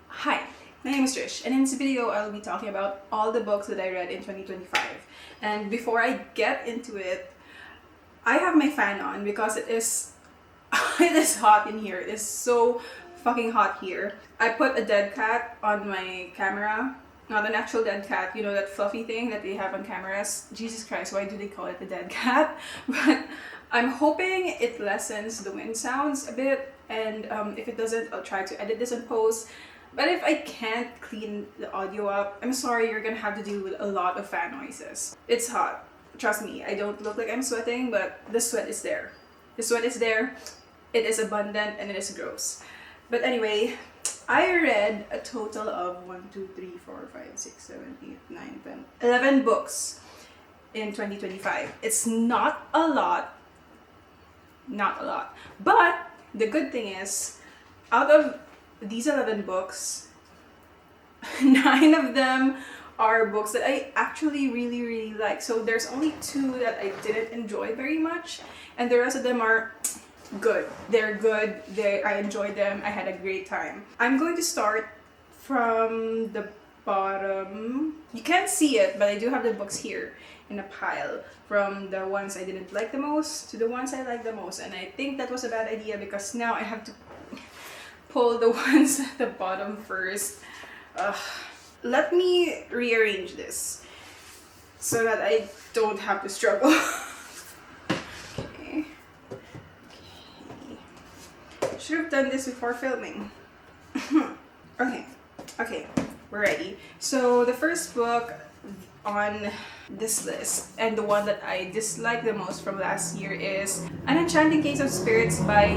Hi, my name is Trish, and in this video I'll be talking about all the books that I read in 2025. And before I get into it, I have my fan on because it is it is hot in here. It is so fucking hot here. I put a dead cat on my camera. Not an actual dead cat, you know, that fluffy thing that they have on cameras. Jesus Christ, why do they call it a dead cat? But I'm hoping it lessens the wind sounds a bit, and if it doesn't, I'll try to edit this in post. But if I can't clean the audio up, I'm sorry, you're gonna have to deal with a lot of fan noises. It's hot. Trust me, I don't look like I'm sweating, but the sweat is there. The sweat is there, it is abundant, and it is gross. But anyway, I read a total of 11 books in 2025. It's not a lot. Not a lot. But the good thing is, out of these 11 books, 9 of them are books that I actually really like. So there's only 2 that I didn't enjoy very much, and the rest of them are good. They're good. I enjoyed them. I had a great time. I'm going to start from the bottom. You can't see it, but I do have the books here in a pile, from the ones I didn't like the most to the ones I like the most. And I think that was a bad idea because now I have to pull the ones at the bottom first. Let me rearrange this so that I don't have to struggle. Okay. Should have done this before filming. Okay, we're ready. So the first book on this list, and the one that I dislike the most from last year, is An Enchanting Case of Spirits by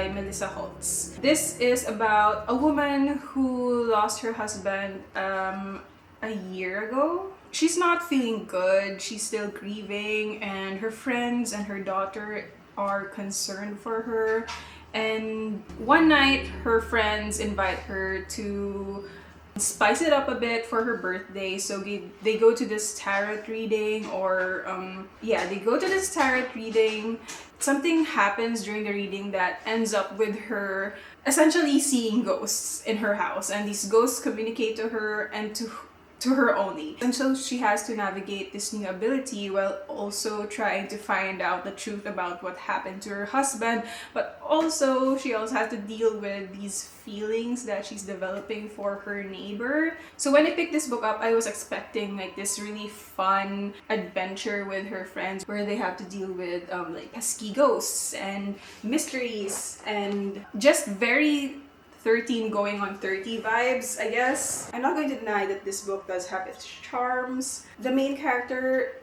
Melissa Holtz. This is about a woman who lost her husband a year ago. She's not feeling good, she's still grieving, and her friends and her daughter are concerned for her. And one night, her friends invite her to spice it up a bit for her birthday. So they go to this tarot reading, they go to this tarot reading. Something happens during the reading that ends up with her essentially seeing ghosts in her house, and these ghosts communicate to her and to her only. And so she has to navigate this new ability while also trying to find out the truth about what happened to her husband. But also, she also has to deal with these feelings that she's developing for her neighbor. So when I picked this book up, I was expecting like this really fun adventure with her friends where they have to deal with like pesky ghosts and mysteries and just very 13 going on 30 vibes, I guess. I'm not going to deny that this book does have its charms. The main character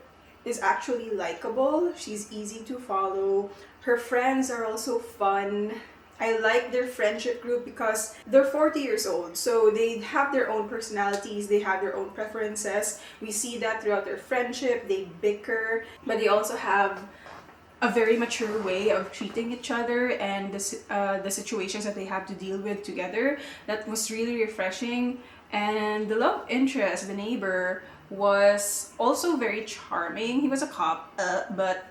is actually likable. She's easy to follow. Her friends are also fun. I like their friendship group because they're 40 years old, so they have their own personalities, they have their own preferences. We see that throughout their friendship. They bicker, but they also have a very mature way of treating each other and the situations that they have to deal with together. That was really refreshing. And the love interest, the neighbor, was also very charming. He was a cop, but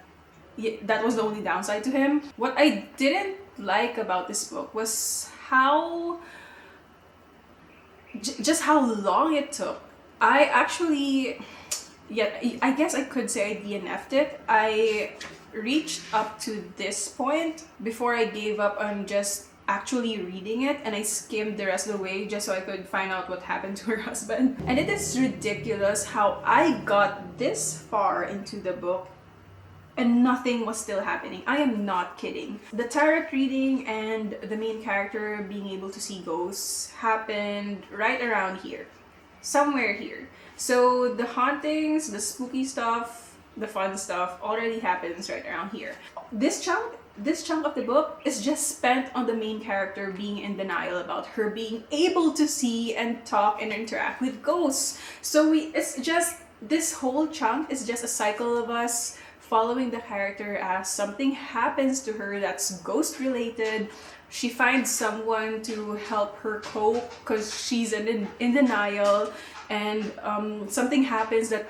that was the only downside to him. What I didn't like about this book was just how long it took. I guess I could say I DNF'd it. I reached up to this point before I gave up on just actually reading it, and I skimmed the rest of the way just so I could find out what happened to her husband. And it is ridiculous how I got this far into the book and nothing was still happening. I am not kidding. The tarot reading and the main character being able to see ghosts happened right around here. Somewhere here. So the hauntings, the spooky stuff, the fun stuff already happens right around here. This chunk of the book is just spent on the main character being in denial about her being able to see and talk and interact with ghosts. So this whole chunk is just a cycle of us following the character as something happens to her that's ghost related. She finds someone to help her cope because she's in denial, and something happens that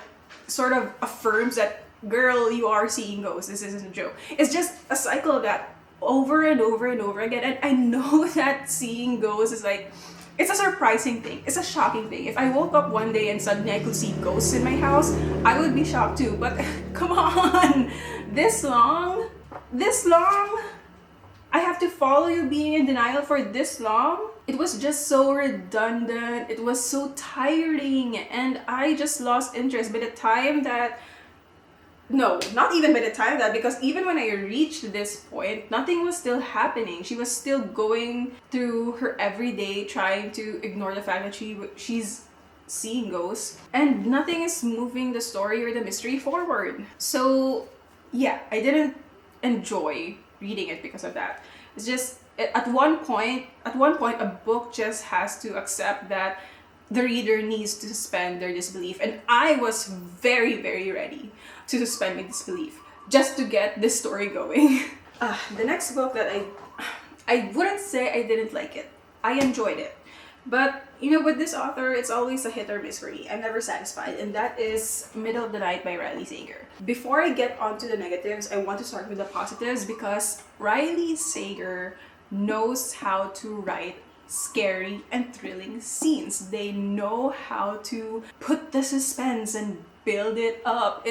sort of affirms that, girl, you are seeing ghosts. This isn't a joke. It's just a cycle of that over and over and over again. And I know that seeing ghosts is like, it's a surprising thing. It's a shocking thing. If I woke up one day and suddenly I could see ghosts in my house, I would be shocked too. But come on, this long? This long? I have to follow you being in denial for this long? It was just so redundant. It was so tiring. And I just lost interest by the time that... No, not even by the time that, because even when I reached this point, nothing was still happening. She was still going through her everyday, trying to ignore the fact that she's seeing ghosts, and nothing is moving the story or the mystery forward. So yeah, I didn't enjoy reading it because of that. It's just at one point a book just has to accept that the reader needs to suspend their disbelief, and I was very, very ready to suspend my disbelief just to get this story going. The next book that I wouldn't say I didn't like it. I enjoyed it. But, you know, with this author, it's always a hit or miss for me. I'm never satisfied, and that is Middle of the Night by Riley Sager. Before I get onto the negatives, I want to start with the positives, because Riley Sager knows how to write scary and thrilling scenes. They know how to put the suspense and build it up.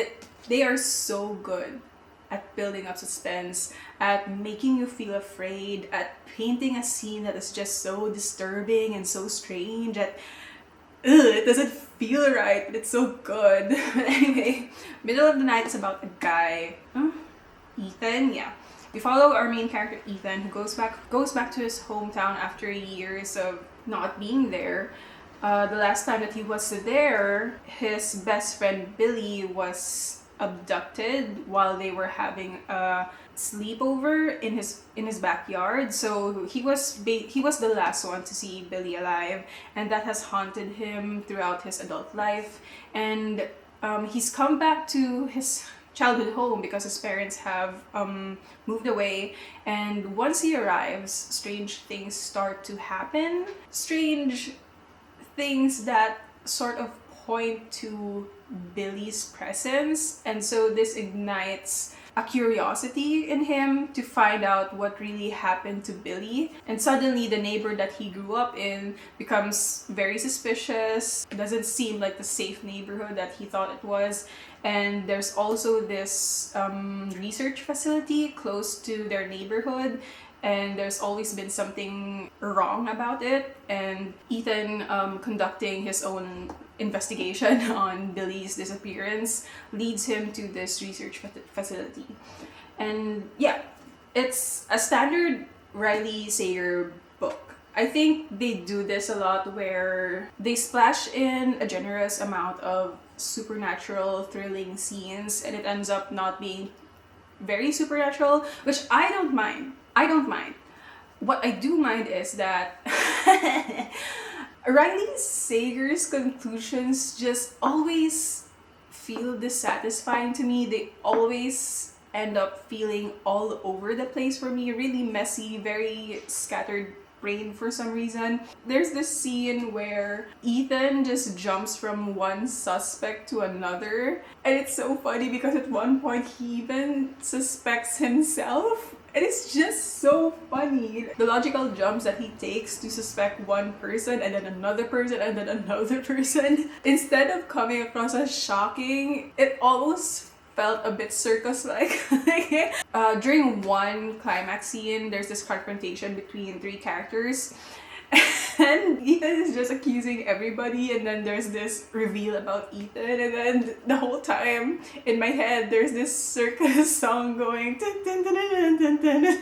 They are so good at building up suspense, at making you feel afraid, at painting a scene that is just so disturbing and so strange that it doesn't feel right, but it's so good. Anyway, Middle of the Night is about a guy, Ethan, yeah. We follow our main character Ethan, who goes back to his hometown after years of not being there. The last time that he was there, his best friend Billy was abducted while they were having a sleepover in his backyard. So he was the last one to see Billy alive, and that has haunted him throughout his adult life. And he's come back to his childhood home because his parents have moved away, and once he arrives, strange things start to happen. Strange things that sort of point to Billy's presence, and so this ignites a curiosity in him to find out what really happened to Billy. And suddenly the neighbor that he grew up in becomes very suspicious. It doesn't seem like the safe neighborhood that he thought it was. And there's also this research facility close to their neighborhood, and there's always been something wrong about it. And Ethan conducting his own investigation on Billy's disappearance leads him to this research facility. And yeah, it's a standard Riley Sager book. I think they do this a lot, where they splash in a generous amount of supernatural thrilling scenes, and it ends up not being very supernatural, which I don't mind. What I do mind is that Riley Sager's conclusions just always feel dissatisfying to me. They always end up feeling all over the place for me, really messy, very scattered brain for some reason. There's this scene where Ethan just jumps from one suspect to another, and it's so funny because at one point he even suspects himself. And it's just so funny. The logical jumps that he takes to suspect one person and then another person and then another person, instead of coming across as shocking, it almost felt a bit circus-like. During one climax scene, there's this confrontation between three characters, and Ethan is just accusing everybody, and then there's this reveal about Ethan, and then the whole time in my head there's this circus song going dun, dun, dun, dun, dun, dun, dun.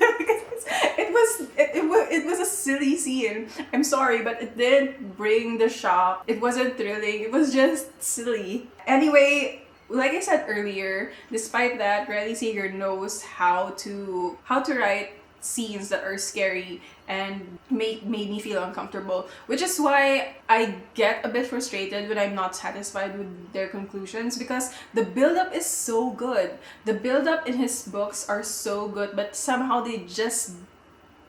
It was a silly scene. I'm sorry, but it didn't bring the shock. It wasn't thrilling. It was just silly. Anyway, like I said earlier, despite that, Riley Sager knows how to write scenes that are scary and made me feel uncomfortable, which is why I get a bit frustrated when I'm not satisfied with their conclusions, because the build-up is so good. The build-up in his books are so good, but somehow they just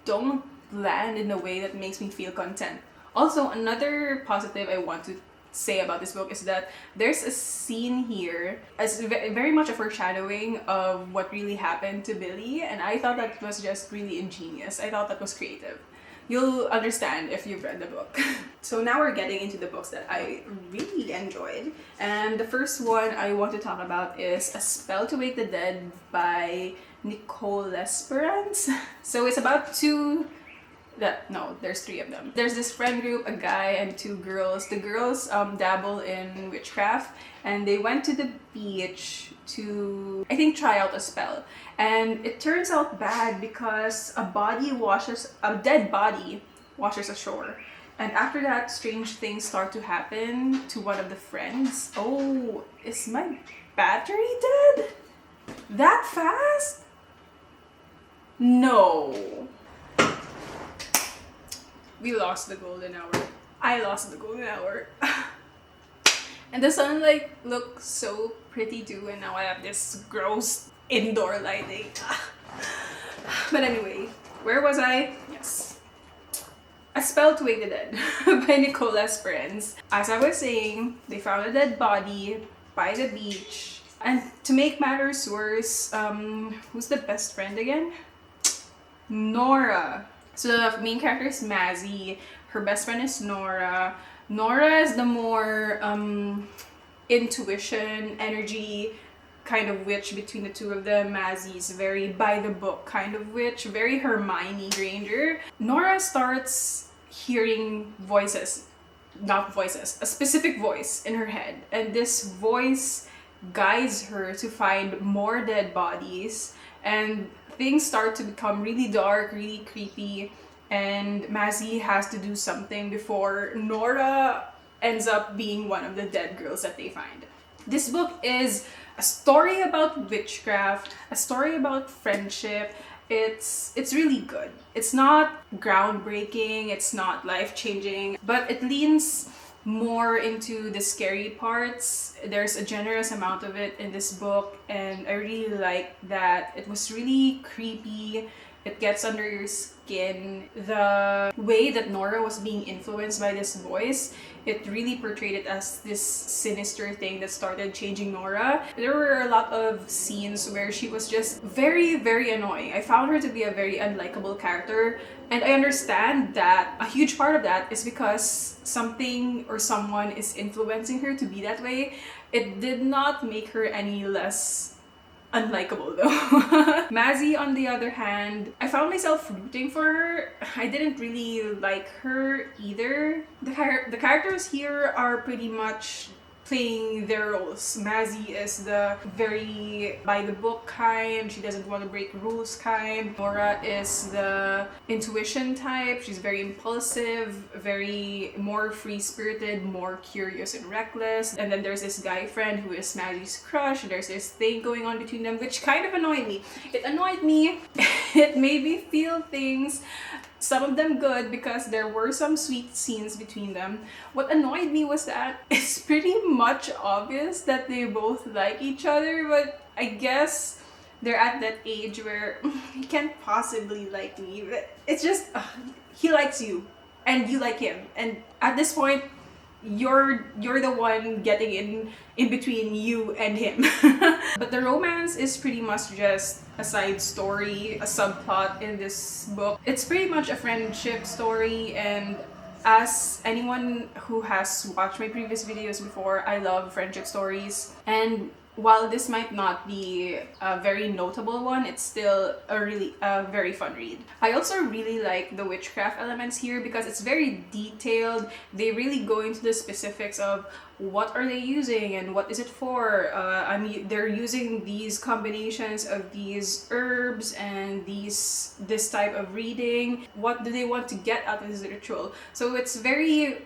don't land in a way that makes me feel content. Also, another positive I want to say about this book is that there's a scene here as very much a foreshadowing of what really happened to Billy, and I thought that was just really ingenious. I thought that was creative. You'll understand if you've read the book. So now we're getting into the books that I really enjoyed. And the first one I want to talk about is A Spell to Wake the Dead by Nicole Esperance. So it's about there's three of them. There's this friend group, a guy and two girls. The girls dabble in witchcraft, and they went to the beach to, I think, try out a spell. And it turns out bad because a dead body washes ashore. And after that, strange things start to happen to one of the friends. Oh, is my battery dead? That fast? No. We lost the golden hour. I lost the golden hour. And the sun looks so pretty too, and now I have this gross indoor lighting. But anyway, where was I? Yes. A Spell to Wake the Dead by Nicole Esperance. As I was saying, they found a dead body by the beach. And to make matters worse, who's the best friend again? Nora. So the main character is Mazzy. Her best friend is Nora. Nora is the more intuition, energy kind of witch between the two of them. Mazzy is very by the book kind of witch, very Hermione Granger. Nora starts hearing voices, not voices, a specific voice in her head. And this voice guides her to find more dead bodies, and things start to become really dark, really creepy, and Mazzy has to do something before Nora ends up being one of the dead girls that they find. This book is a story about witchcraft, a story about friendship. It's really good. It's not groundbreaking, it's not life-changing, but it leans more into the scary parts. There's a generous amount of it in this book, and I really like that. It was really creepy. It gets under your skin. The way that Nora was being influenced by this voice, it really portrayed it as this sinister thing that started changing Nora. There were a lot of scenes where she was just very, very annoying. I found her to be a very unlikable character, and I understand that a huge part of that is because something or someone is influencing her to be that way. It did not make her any less unlikable though. Mazzy, on the other hand, I found myself rooting for her. I didn't really like her either. The characters here are pretty much playing their roles. Mazzy is the very by the book kind, she doesn't want to break rules kind. Nora is the intuition type, she's very impulsive, very more free-spirited, more curious and reckless. And then there's this guy friend who is Mazzy's crush. There's this thing going on between them which kind of annoyed me. It annoyed me. It made me feel things, some of them good because there were some sweet scenes between them. What annoyed me was that it's pretty much obvious that they both like each other, but I guess they're at that age where he can't possibly like me. It's just, he likes you and you like him. And at this point, you're the one getting in between you and him. But the romance is pretty much just a side story, a subplot in this book. It's pretty much a friendship story, and as anyone who has watched my previous videos before, I love friendship stories. And while this might not be a very notable one, it's still a very fun read. I also really like the witchcraft elements here because it's very detailed. They really go into the specifics of what are they using and what is it for. They're using these combinations of these herbs and this type of reading. What do they want to get out of this ritual? So it's very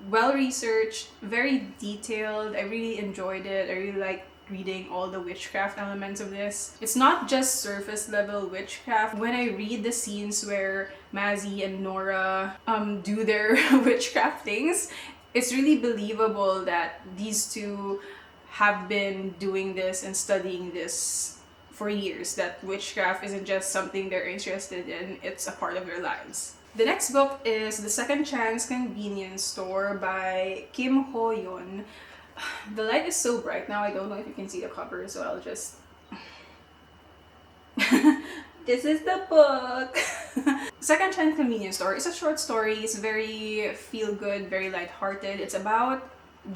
well researched, very detailed. I really enjoyed it. I really like reading all the witchcraft elements of this. It's not just surface level witchcraft. When I read the scenes where Mazzy and Nora do their witchcraft things, it's really believable that these two have been doing this and studying this for years, that witchcraft isn't just something they're interested in, it's a part of their lives. The next book is The Second Chance Convenience Store by Kim Ho-yeon. The light is so bright now, I don't know if you can see the cover, so I'll just... This is the book! Second Chance Convenience Store is a short story. It's very feel-good, very light-hearted. It's about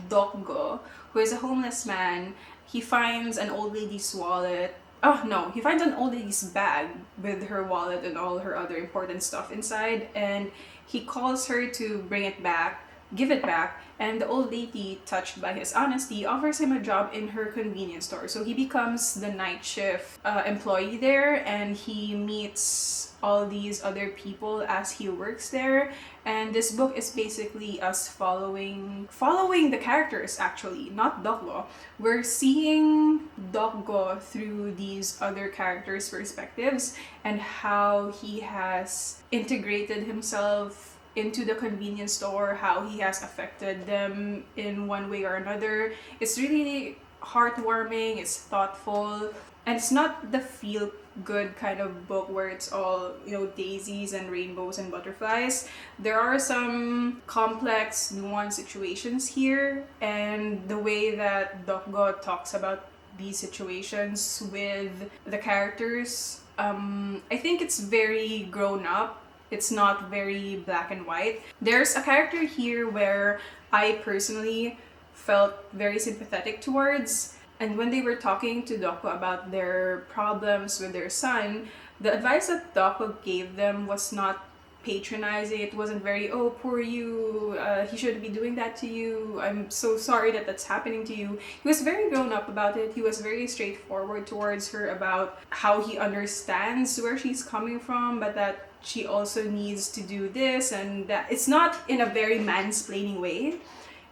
Dokgo, who is a homeless man. He finds an old lady's wallet. Oh no, he finds an old lady's bag with her wallet and all her other important stuff inside, and he calls her to bring it back, give it back, and the old lady, touched by his honesty, offers him a job in her convenience store. So he becomes the night shift employee there, and he meets all these other people as he works there. And this book is basically us following the characters, actually, not Dokgo. We're seeing Dokgo through these other characters' perspectives and how he has integrated himself into the convenience store, how he has affected them in one way or another. It's really heartwarming, it's thoughtful, and it's not the feel good kind of book where it's all, you know, daisies and rainbows and butterflies. There are some complex, nuanced situations here, and the way that Dokgo talks about these situations with the characters, I think it's very grown up. It's not very black and white. There's a character here where I personally felt very sympathetic towards. And when they were talking to Dokgo about their problems with their son, the advice that Dokgo gave them was not patronizing. It wasn't very, oh, poor you, he shouldn't be doing that to you, I'm so sorry that that's happening to you. He was very grown up about it. He was very straightforward towards her about how he understands where she's coming from, but that she also needs to do this and that. It's not in a very mansplaining way.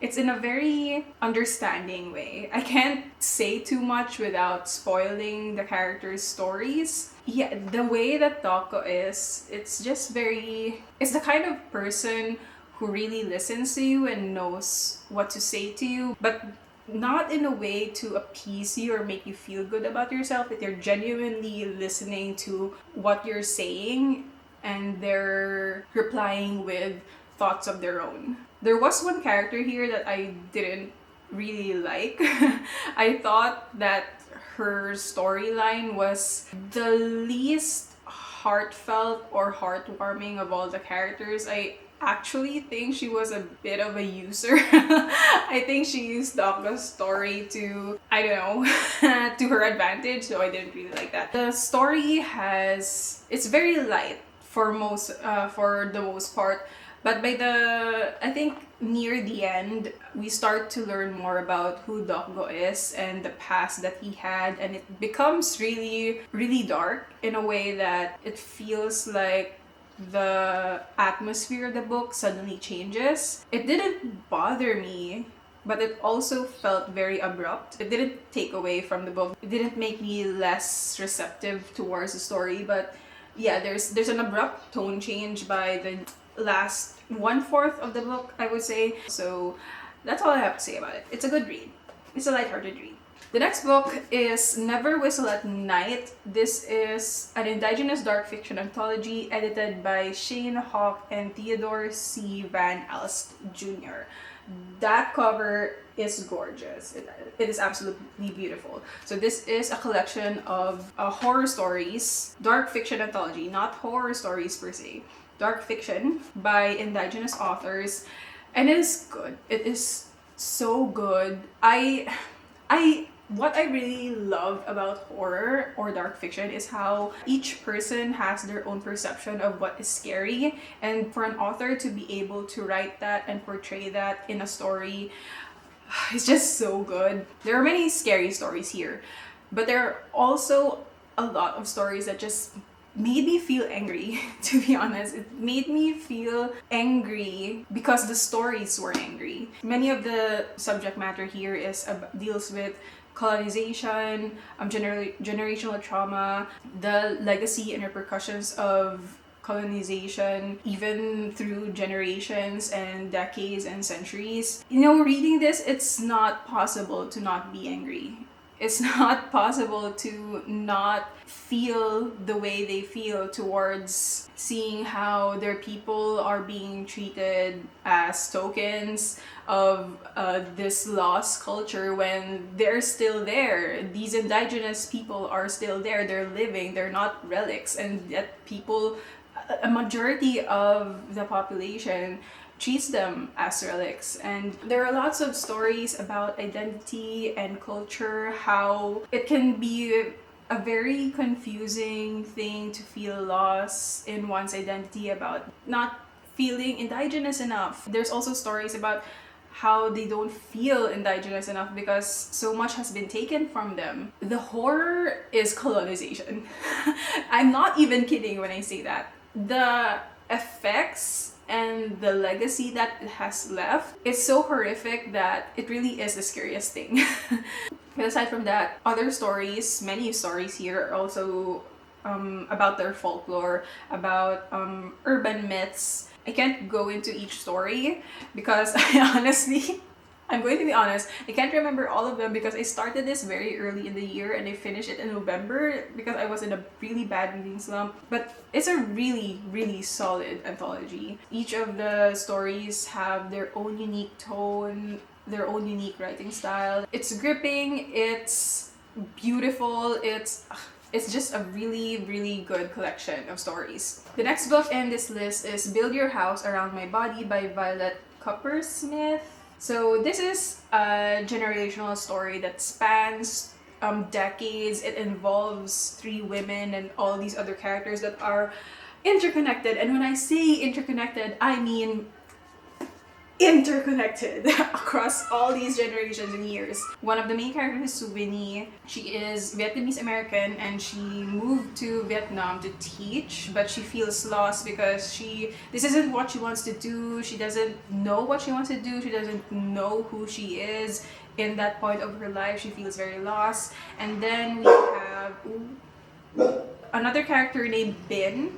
It's in a very understanding way. I can't say too much without spoiling the characters' stories. Yeah, the way that Dokgo is, it's just very... It's the kind of person who really listens to you and knows what to say to you, but not in a way to appease you or make you feel good about yourself, but they're genuinely listening to what you're saying and they're replying with thoughts of their own. There was one character here that I didn't really like. I thought that her storyline was the least heartfelt or heartwarming of all the characters. I actually think she was a bit of a user. I think she used Dokgo's story to, I don't know, to her advantage, so I didn't really like that. The story it's very light for the most part. But by I think near the end, we start to learn more about who Dokgo is and the past that he had, and it becomes really, really dark in a way that it feels like the atmosphere of the book suddenly changes. It didn't bother me, but it also felt very abrupt. It didn't take away from the book. It didn't make me less receptive towards the story, but yeah, there's an abrupt tone change by the last 1/4 of the book, I would say. So that's all I have to say about it. It's a good read. It's a lighthearted read. The next book is Never Whistle at Night. This is an indigenous dark fiction anthology edited by Shane Hawk and Theodore C. Van Alst Jr. That cover is gorgeous. It is absolutely beautiful. So this is a collection of horror stories, dark fiction anthology, not horror stories per se. Dark fiction by indigenous authors, and it is good. It is so good. What I really love about horror or dark fiction is how each person has their own perception of what is scary, and for an author to be able to write that and portray that in a story, it's just so good. There are many scary stories here, but there are also a lot of stories that just made me feel angry. To be honest, it made me feel angry because the stories were angry. Many of the subject matter here deals with colonization, generational trauma, the legacy and repercussions of colonization, even through generations and decades and centuries. You know, reading this, it's not possible to not be angry. It's not possible to not feel the way they feel towards seeing how their people are being treated as tokens of this lost culture when they're still there. These indigenous people are still there, they're living, they're not relics, and yet people, a majority of the population, treats them as relics. And there are lots of stories about identity and culture, how it can be a very confusing thing to feel lost in one's identity, about not feeling indigenous enough. There's also stories about how they don't feel indigenous enough because so much has been taken from them. The horror is colonization. I'm not even kidding when I say that. The effects and the legacy that it has left, it's so horrific that it really is the scariest thing. But aside from that, other stories, many stories here are also about their folklore, about urban myths. I can't go into each story because I'm going to be honest, I can't remember all of them because I started this very early in the year and I finished it in November because I was in a really bad reading slump. But it's a really, really solid anthology. Each of the stories have their own unique tone, their own unique writing style. It's gripping, it's beautiful, it's just a really, really good collection of stories. The next book in this list is Build Your House Around My Body by Violet Coppersmith. So this is a generational story that spans decades. It involves 3 women and all these other characters that are interconnected. And when I say interconnected, I mean interconnected across all these generations and years. One of the main characters is Winnie. She is Vietnamese American and she moved to Vietnam to teach, but she feels lost because this isn't what she wants to do. She doesn't know what she wants to do. She doesn't know who she is. In that point of her life, she feels very lost. And then we have another character named Bin,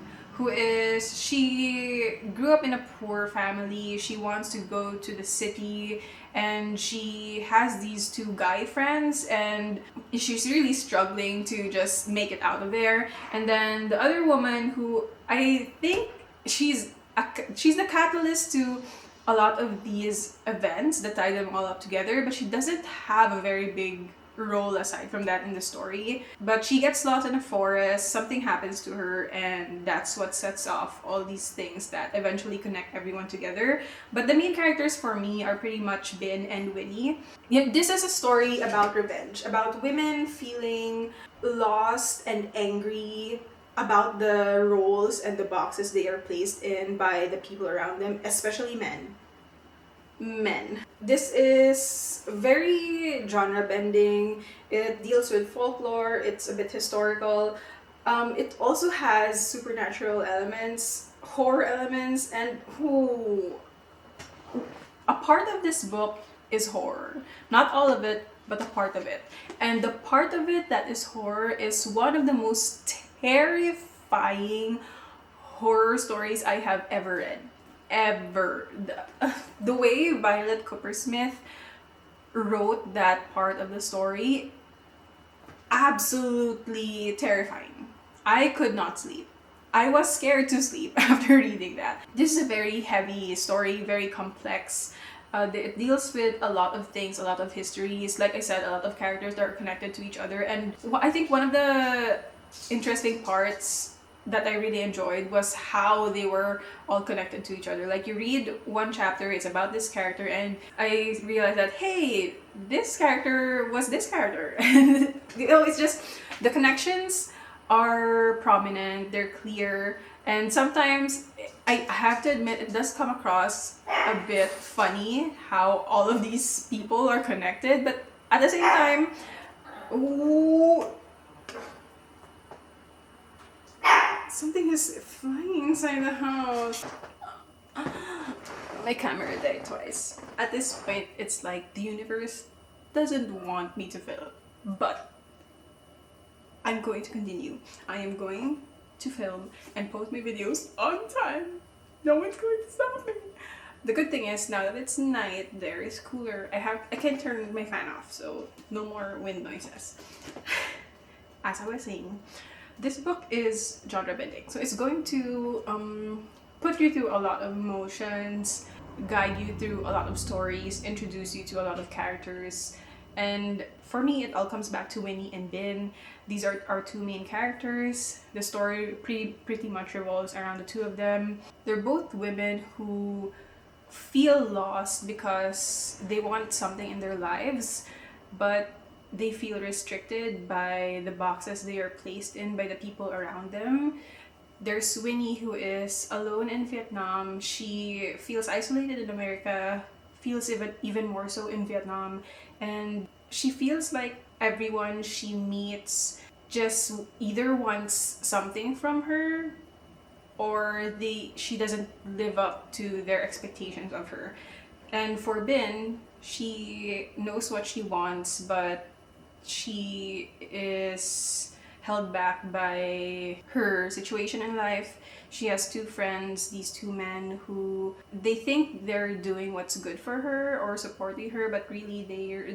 she grew up in a poor family. She wants to go to the city and she has these 2 guy friends and she's really struggling to just make it out of there. And then the other woman, who I think she's the catalyst to a lot of these events that tie them all up together, but she doesn't have a very big role aside from that in the story. But she gets lost in a forest, something happens to her, and that's what sets off all these things that eventually connect everyone together. But the main characters for me are pretty much Bin and Winnie. Yet this is a story about revenge, about women feeling lost and angry about the roles and the boxes they are placed in by the people around them, especially men. This is very genre bending. It deals with folklore, it's a bit historical. It also has supernatural elements, horror elements, and a part of this book is horror. Not all of it, but a part of it. And the part of it that is horror is one of the most terrifying horror stories I have ever read. Ever. The way Violet Coppersmith wrote that part of the story, absolutely terrifying. I could not sleep. I was scared to sleep after reading that. This is a very heavy story, very complex. It deals with a lot of things, a lot of histories. Like I said, a lot of characters that are connected to each other. And I think one of the interesting parts that I really enjoyed was how they were all connected to each other. Like, you read one chapter, it's about this character, and I realized that, hey, this character was this character. And it's just, the connections are prominent, they're clear, and sometimes I have to admit it does come across a bit funny how all of these people are connected, but at the same time, something is flying inside the house. My camera died twice. At this point, it's like the universe doesn't want me to film. But I'm going to continue. I am going to film and post my videos on time. No one's going to stop me. The good thing is now that it's night, there is cooler. I can turn my fan off, so no more wind noises. As I was saying, this book is genre bending, so it's going to put you through a lot of emotions, guide you through a lot of stories, introduce you to a lot of characters. And for me, it all comes back to Winnie and Bin. These are our two main characters. The story pretty much revolves around the two of them. They're both women who feel lost because they want something in their lives, but they feel restricted by the boxes they are placed in by the people around them. There's Winnie, who is alone in Vietnam. She feels isolated in America, feels even more so in Vietnam, and she feels like everyone she meets just either wants something from her or she doesn't live up to their expectations of her. And for Bin, she knows what she wants, but she is held back by her situation in life. She has two friends, these two men who they think they're doing what's good for her or supporting her, but really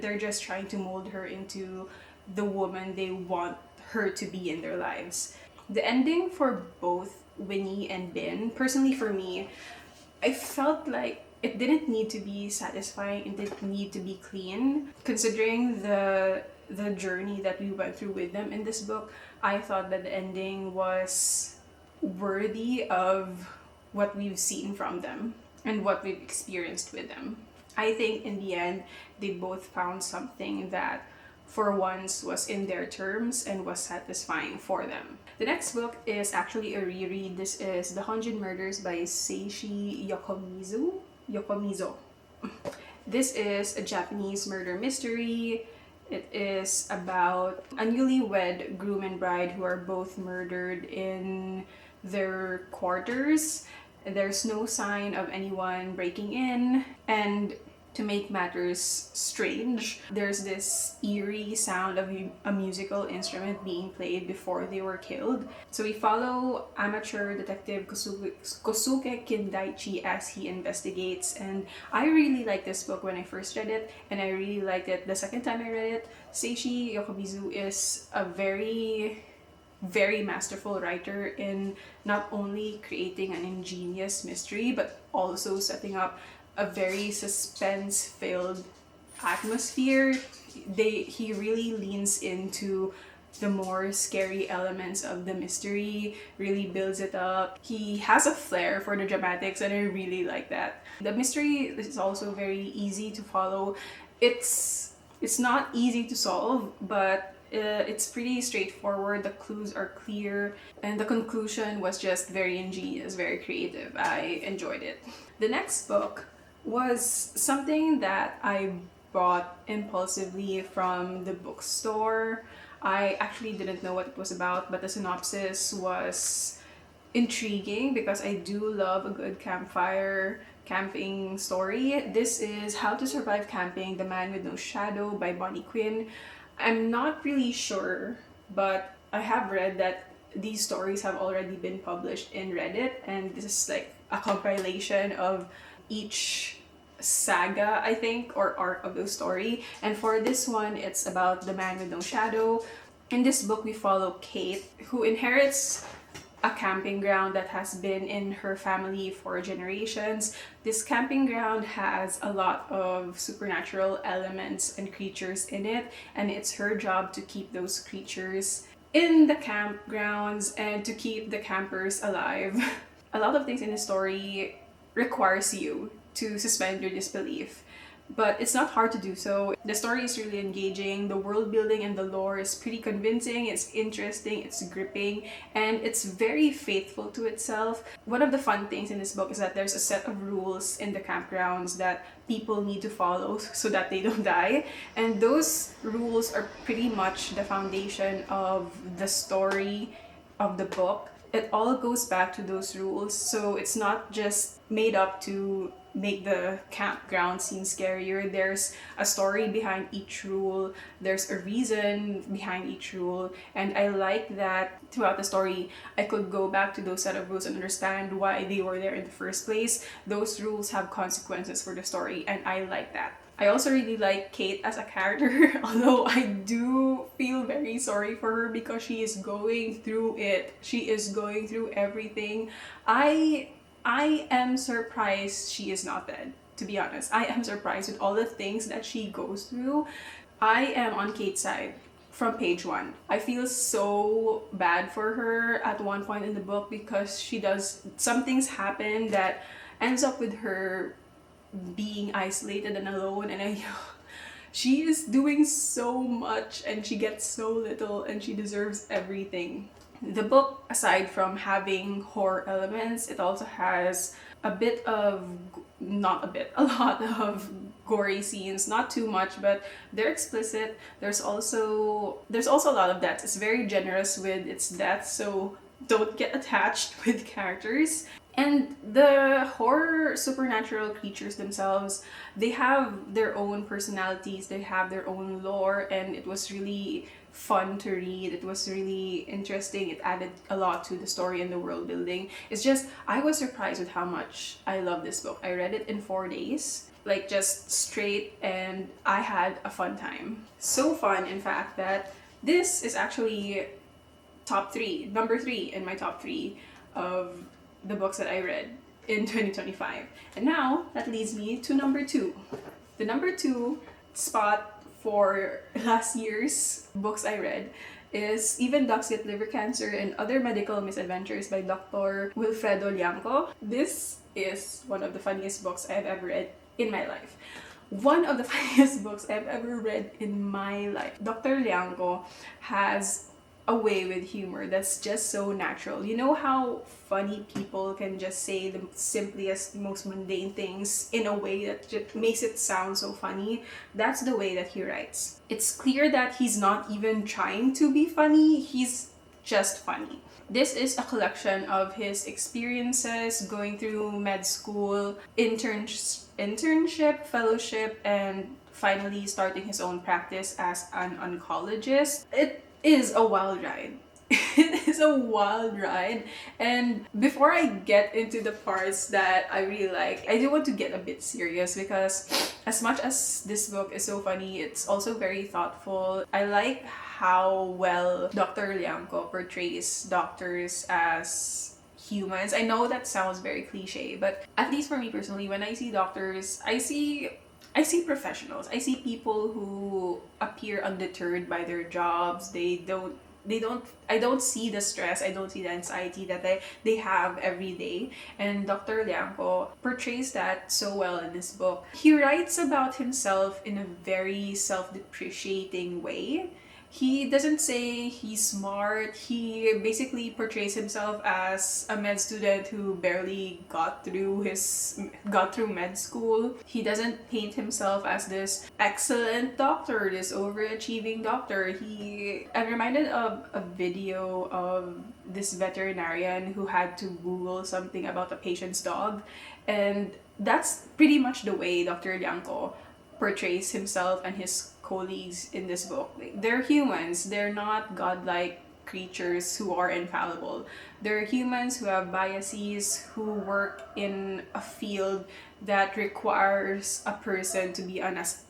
they're just trying to mold her into the woman they want her to be in their lives. The ending for both Winnie and Bin, personally for me, I felt like it didn't need to be satisfying, it didn't need to be clean. Considering the journey that we went through with them in this book, I thought that the ending was worthy of what we've seen from them and what we've experienced with them. I think in the end, they both found something that for once was in their terms and was satisfying for them. The next book is actually a reread. This is The Honjin Murders by Seishi Yokomizo. This is a Japanese murder mystery. It is about a newlywed groom and bride who are both murdered in their quarters. There's no sign of anyone breaking in, and to make matters strange, there's this eerie sound of a musical instrument being played before they were killed. So we follow amateur detective Kosuke Kindaichi as he investigates, and I really liked this book when I first read it, and I really liked it the second time I read it. Seishi Yokomizu is a very masterful writer in not only creating an ingenious mystery, but also setting up a very suspense-filled atmosphere. He really leans into the more scary elements of the mystery, really builds it up. He has a flair for the dramatics, and I really like that. The mystery is also very easy to follow. It's not easy to solve, but it's pretty straightforward. The clues are clear, and the conclusion was just very ingenious, very creative. I enjoyed it. The next book was something that I bought impulsively from the bookstore. I actually didn't know what it was about, but the synopsis was intriguing because I do love a good camping story. This is How to Survive Camping: The Man with No Shadow by Bonnie Quinn. I'm not really sure, but I have read that these stories have already been published in Reddit, and this is like a compilation of each saga, I think, or arc of the story. And for this one, it's about the man with no shadow. In this book, we follow Kate, who inherits a camping ground that has been in her family for generations. This camping ground has a lot of supernatural elements and creatures in it, and it's her job to keep those creatures in the campgrounds and to keep the campers alive. A lot of things in the story requires you to suspend your disbelief, but it's not hard to do so. The story is really engaging. The world building and the lore is pretty convincing. It's interesting, it's gripping, and it's very faithful to itself. One of the fun things in this book is that there's a set of rules in the campgrounds that people need to follow so that they don't die, and those rules are pretty much the foundation of the story of the book. It all goes back to those rules, so it's not just made up to make the campground seem scarier. There's a story behind each rule, there's a reason behind each rule, and I like that throughout the story I could go back to those set of rules and understand why they were there in the first place. Those rules have consequences for the story, and I like that. I also really like Kate as a character, although I do feel very sorry for her because she is going through it. She is going through everything. I am surprised she is not dead, to be honest. I am surprised with all the things that she goes through. I am on Kate's side from page one. I feel so bad for her at one point in the book because some things happen that ends up with her being isolated and alone, and she is doing so much and she gets so little and she deserves everything. The book, aside from having horror elements, it also has a lot of gory scenes. Not too much, but they're explicit. There's also a lot of deaths. It's very generous with its deaths, so don't get attached with characters. And the horror supernatural creatures themselves, they have their own personalities, they have their own lore, and it was really fun to read. It was really interesting. It added a lot to the story and the world building. It's just, I was surprised with how much I love this book. I read it in 4 days, like just straight, and I had a fun time. So fun, in fact, that this is actually number 3 in my top 3 of the books that I read in 2025. And now that leads me to number 2. The number 2 spot for last year's books I read is Even Ducks Get Liver Cancer and Other Medical Misadventures by Dr. Wilfredo Lianco. This is one of the funniest books I've ever read in my life. One of the funniest books I've ever read in my life. Dr. Lianco has a way with humor that's just so natural. You know how funny people can just say the simplest, most mundane things in a way that just makes it sound so funny? That's the way that he writes. It's clear that he's not even trying to be funny, he's just funny. This is a collection of his experiences going through med school, internship, fellowship, and finally starting his own practice as an oncologist. It is a wild ride. It is a wild ride. And before I get into the parts that I really like, I do want to get a bit serious because as much as this book is so funny, it's also very thoughtful. I like how well Dr. Lianco portrays doctors as humans. I know that sounds very cliche, but at least for me personally, when I see doctors, I see professionals. I see people who appear undeterred by their jobs. I don't see the stress, I don't see the anxiety that they have every day. And Dr. Lianco portrays that so well in this book. He writes about himself in a very self-depreciating way. He doesn't say he's smart. He basically portrays himself as a med student who barely got through med school. He doesn't paint himself as this excellent doctor, this overachieving doctor. I'm reminded of a video of this veterinarian who had to Google something about a patient's dog, and that's pretty much the way Dr. Lianco portrays himself and his colleagues in this book. They're humans. They're not godlike creatures who are infallible. They're humans who have biases, who work in a field that requires a person to be as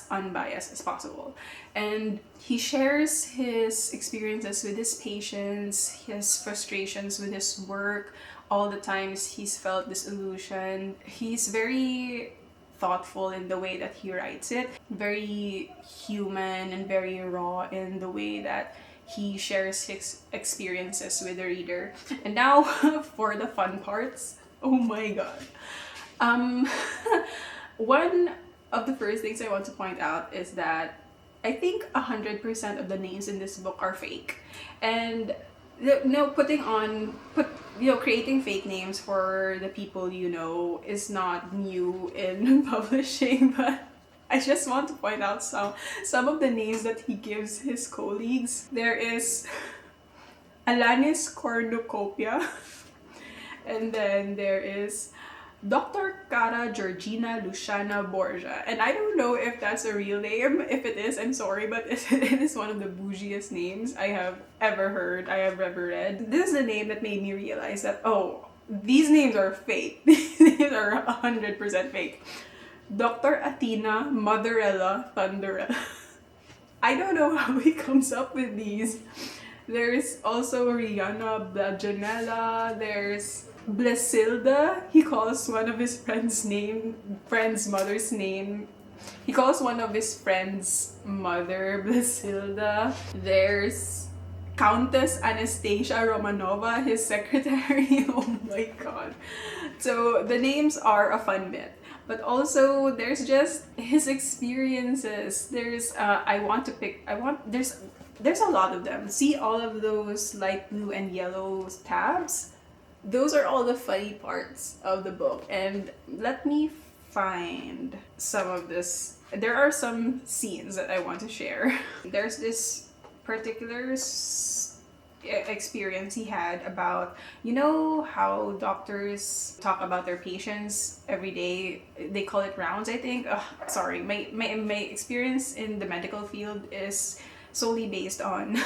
unbiased as possible. And he shares his experiences with his patients, his frustrations with his work, all the times he's felt disillusioned. He's very thoughtful in the way that he writes it, very human and very raw in the way that he shares his experiences with the reader. And now for the fun parts. Oh my god. One of the first things I want to point out is that I think 100% of the names in this book are fake. And creating fake names for the people you know is not new in publishing, but I just want to point out some of the names that he gives his colleagues. There is Alanis Cornucopia, and then there is Dr. Cara Georgina Luciana Borgia. And I don't know if that's a real name. If it is, I'm sorry, but it is one of the bougiest names I have ever heard, I have ever read. This is the name that made me realize that, oh, these names are fake. These names are 100% fake. Dr. Athena Motherella Thunderella. I don't know how he comes up with these. There's also Rihanna Blajanella. There's Blasilda. He calls one of his friend's mother's name. He calls one of his friends' mother Blasilda. There's Countess Anastasia Romanova, his secretary. Oh my god. So the names are a fun bit. But also there's just his experiences. There's there's a lot of them. See all of those light blue and yellow tabs? Those are all the funny parts of the book. And let me find some of this. There are some scenes that I want to share. There's this particular experience he had about, you know how doctors talk about their patients every day, they call it rounds, I think. Sorry, my experience in the medical field is solely based on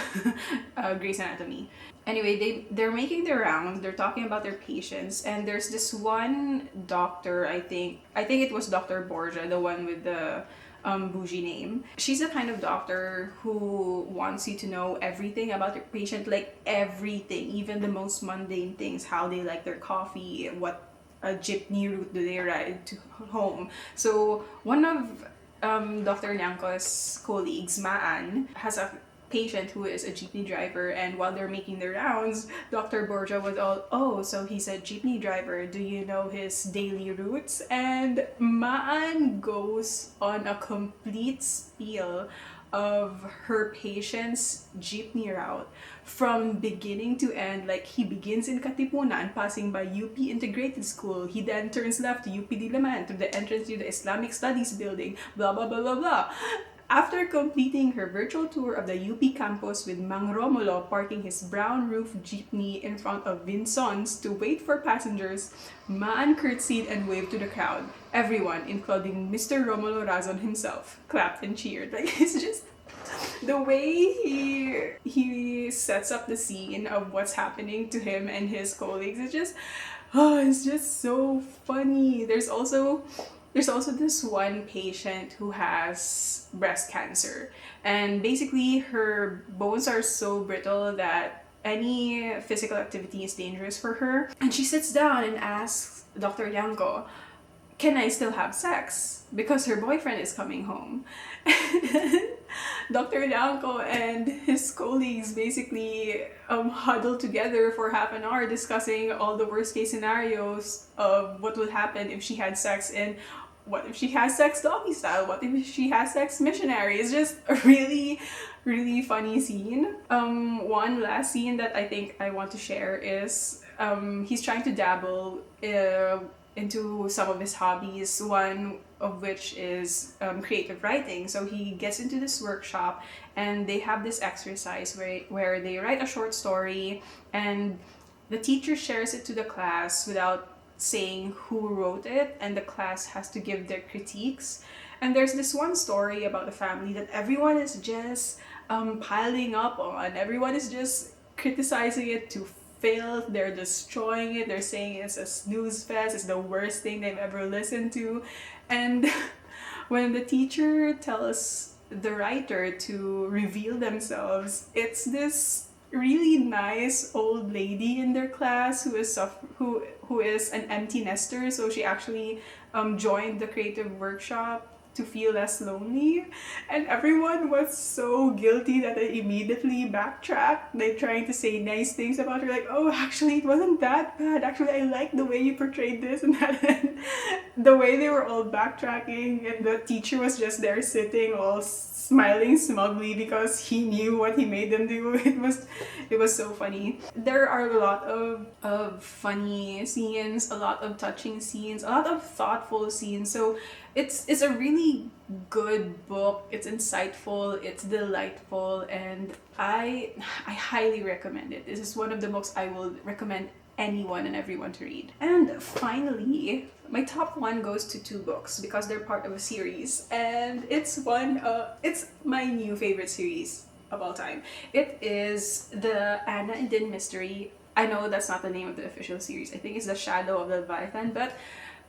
Grey's Anatomy. Anyway, they're making their rounds, they're talking about their patients, and there's this one doctor, I think it was Dr. Borgia, the one with the bougie name. She's the kind of doctor who wants you to know everything about your patient, like everything, even the most mundane things, how they like their coffee, what a jeepney route do they ride to home. So one of Dr. Nyanko's colleagues, Maan, has a patient who is a jeepney driver, and while they're making their rounds, Dr. Borgia was all, oh, so he's a jeepney driver, do you know his daily routes? And Maan goes on a complete spiel of her patient's jeepney route from beginning to end. Like, he begins in Katipunan, passing by UP Integrated School. He then turns left to UP Diliman, to the entrance to the Islamic Studies building, blah blah blah blah blah. After completing her virtual tour of the UP campus with Mang Romulo parking his brown roof jeepney in front of Vinson's to wait for passengers, Maan curtsied and waved to the crowd. Everyone, including Mr. Romulo Razon himself, clapped and cheered. Like, it's just the way he sets up the scene of what's happening to him and his colleagues. It's just so funny. There's also this one patient who has breast cancer, and basically her bones are so brittle that any physical activity is dangerous for her. And she sits down and asks Dr. Yanko, can I still have sex? Because her boyfriend is coming home. And then Dr. Yanko and his colleagues basically huddle together for half an hour discussing all the worst case scenarios of what would happen if she had sex, and what if she has sex doggy style? What if she has sex missionary? It's just a really, really funny scene. One last scene that I think I want to share is he's trying to dabble into some of his hobbies, one of which is creative writing. So he gets into this workshop and they have this exercise where they write a short story, and the teacher shares it to the class without saying who wrote it, and the class has to give their critiques. And there's this one story about a family that everyone is just piling up on. Everyone is just criticizing it to filth. They're destroying it. They're saying it's a snooze fest. It's the worst thing they've ever listened to. And when the teacher tells the writer to reveal themselves, it's this really nice old lady in their class who is an empty nester. So she actually joined the creative workshop to feel less lonely, and everyone was so guilty that they immediately backtracked. They're trying to say nice things about her, like, oh, actually it wasn't that bad, actually I like the way you portrayed this and that. And the way they were all backtracking, and the teacher was just there sitting all smiling smugly because he knew what he made them do. It was so funny. There are a lot of funny scenes, a lot of touching scenes, a lot of thoughtful scenes. So it's a really good book. It's insightful, it's delightful, and I highly recommend it. This is one of the books I will recommend anyone and everyone to read. And finally, my top one goes to two books because they're part of a series, and it's my new favorite series of all time. It is the Anna and Din mystery. I know that's not the name of the official series. I think it's The Shadow of the Leviathan, but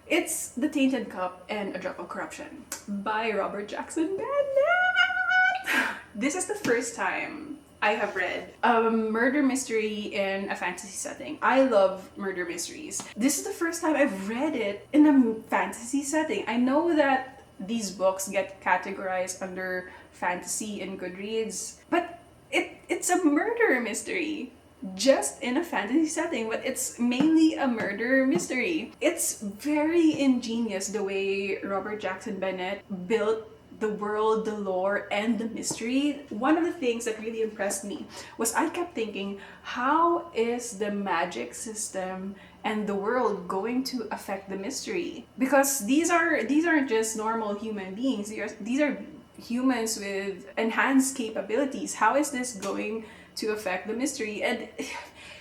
it's The Tainted Cup and A Drop of Corruption by Robert Jackson Bennett. This is the first time I have read a murder mystery in a fantasy setting. I love murder mysteries. This is the first time I've read it in a fantasy setting. I know that these books get categorized under fantasy in Goodreads, but it's a murder mystery just in a fantasy setting, but it's mainly a murder mystery. It's very ingenious the way Robert Jackson Bennett built the world, the lore, and the mystery. One of the things that really impressed me was I kept thinking, how is the magic system and the world going to affect the mystery? Because these aren't just normal human beings. These are humans with enhanced capabilities. How is this going to affect the mystery? And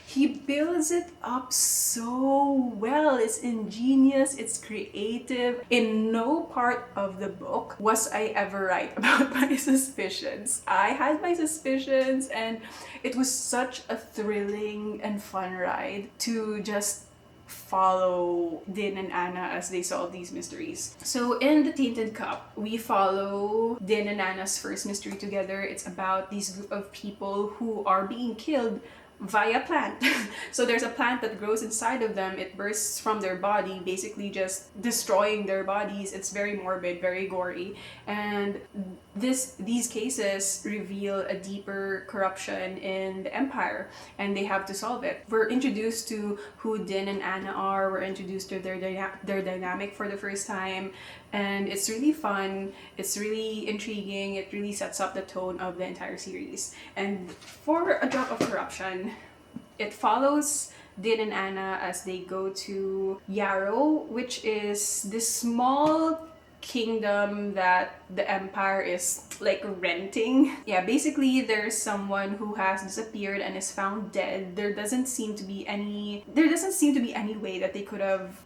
he builds it up so well. It's ingenious, it's creative. In no part of the book was I ever right about my suspicions. I had my suspicions, and it was such a thrilling and fun ride to just follow Din and Anna as they solve these mysteries. So in The Tainted Cup, we follow Din and Anna's first mystery together. It's about these group of people who are being killed via plant. So there's a plant that grows inside of them. It bursts from their body, basically just destroying their bodies. It's very morbid, very gory. And these cases reveal a deeper corruption in the empire, and they have to solve it. We're introduced to who Din and Anna are. We're introduced to their dynamic for the first time, and it's really fun. It's really intriguing. It really sets up the tone of the entire series. And for A Drop of Corruption, it follows Din and Anna as they go to Yarrow, which is this small kingdom that the empire is like renting. Yeah, basically there's someone who has disappeared and is found dead. There doesn't seem to be any way that they could have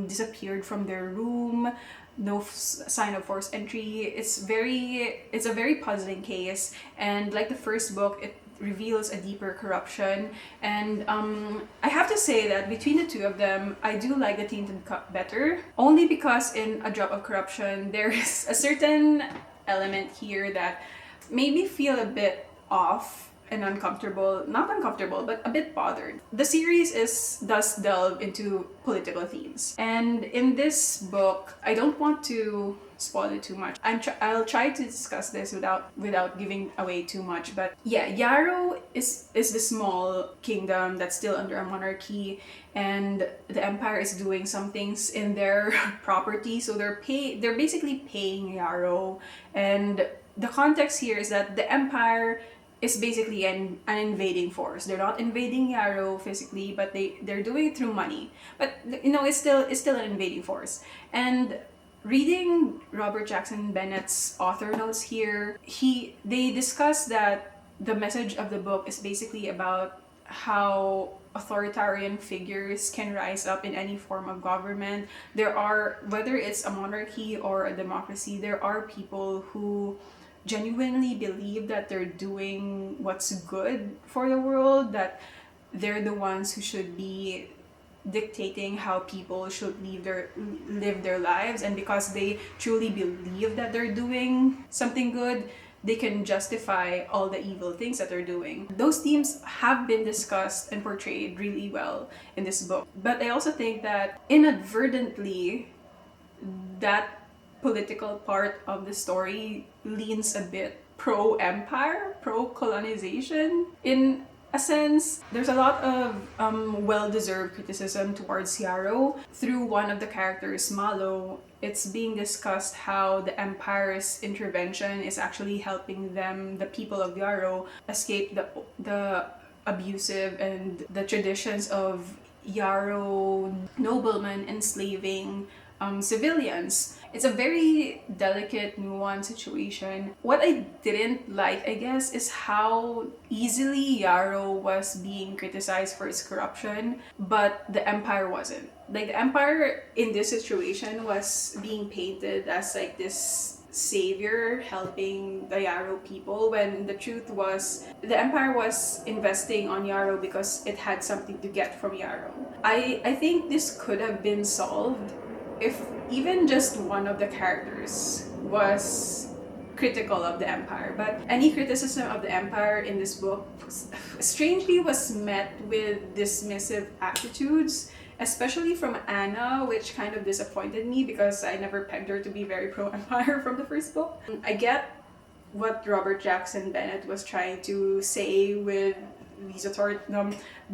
disappeared from their room. No sign of forced entry. It's a very puzzling case, and like the first book, it reveals a deeper corruption. And I have to say that between the two of them, I do like The Tainted Cup better, only because in A Drop of Corruption there is a certain element here that made me feel a bit off and uncomfortable. Not uncomfortable, but a bit bothered. The series does delve into political themes, and in this book, I don't want to spoil it too much. I'll try to discuss this without giving away too much. But yeah, Yarrow is the small kingdom that's still under a monarchy, and the empire is doing some things in their property. So they're basically paying Yarrow, and the context here is that the empire is basically an invading force. They're not invading Yarrow physically, but they're doing it through money. But it's still an invading force. And reading Robert Jackson Bennett's author notes here, they discuss that the message of the book is basically about how authoritarian figures can rise up in any form of government. Whether it's a monarchy or a democracy, there are people who genuinely believe that they're doing what's good for the world, that they're the ones who should be dictating how people should live their lives, and because they truly believe that they're doing something good, they can justify all the evil things that they're doing. Those themes have been discussed and portrayed really well in this book. But I also think that inadvertently, that political part of the story leans a bit pro-empire, pro-colonization. In a sense, there's a lot of well-deserved criticism towards Yarrow. Through one of the characters, Malo, it's being discussed how the empire's intervention is actually helping the people of Yarrow, escape the abusive and the traditions of Yarrow noblemen enslaving civilians. It's a very delicate, nuanced situation. What I didn't like, I guess, is how easily Yarrow was being criticized for its corruption, but the Empire wasn't. Like, the Empire in this situation was being painted as like this savior helping the Yarrow people, when the truth was the Empire was investing on Yarrow because it had something to get from Yarrow. I think this could have been solved if even just one of the characters was critical of the Empire. But any criticism of the Empire in this book strangely was met with dismissive attitudes, especially from Anna, which kind of disappointed me because I never pegged her to be very pro-Empire from the first book. I get what Robert Jackson Bennett was trying to say with these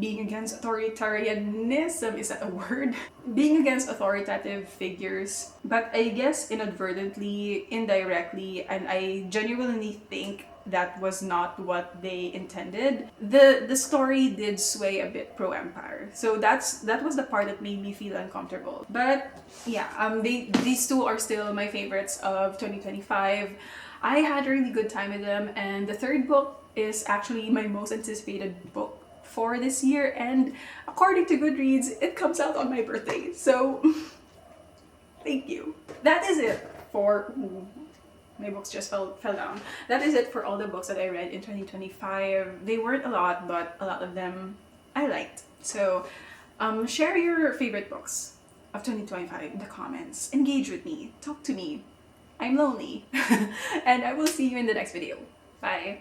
being against authoritarianism, is that a word? Being against authoritative figures, but I guess inadvertently, indirectly, and I genuinely think that was not what they intended. The story did sway a bit pro-Empire, so that was the part that made me feel uncomfortable. But yeah, these two are still my favorites of 2025. I had a really good time with them, and the third book is actually my most anticipated book for this year, and according to Goodreads, it comes out on my birthday, so thank you. That is it for... my books just fell down. That is it for all the books that I read in 2025. They weren't a lot, but a lot of them I liked. So share your favorite books of 2025 in the comments. Engage with me. Talk to me. I'm lonely. And I will see you in the next video. Bye.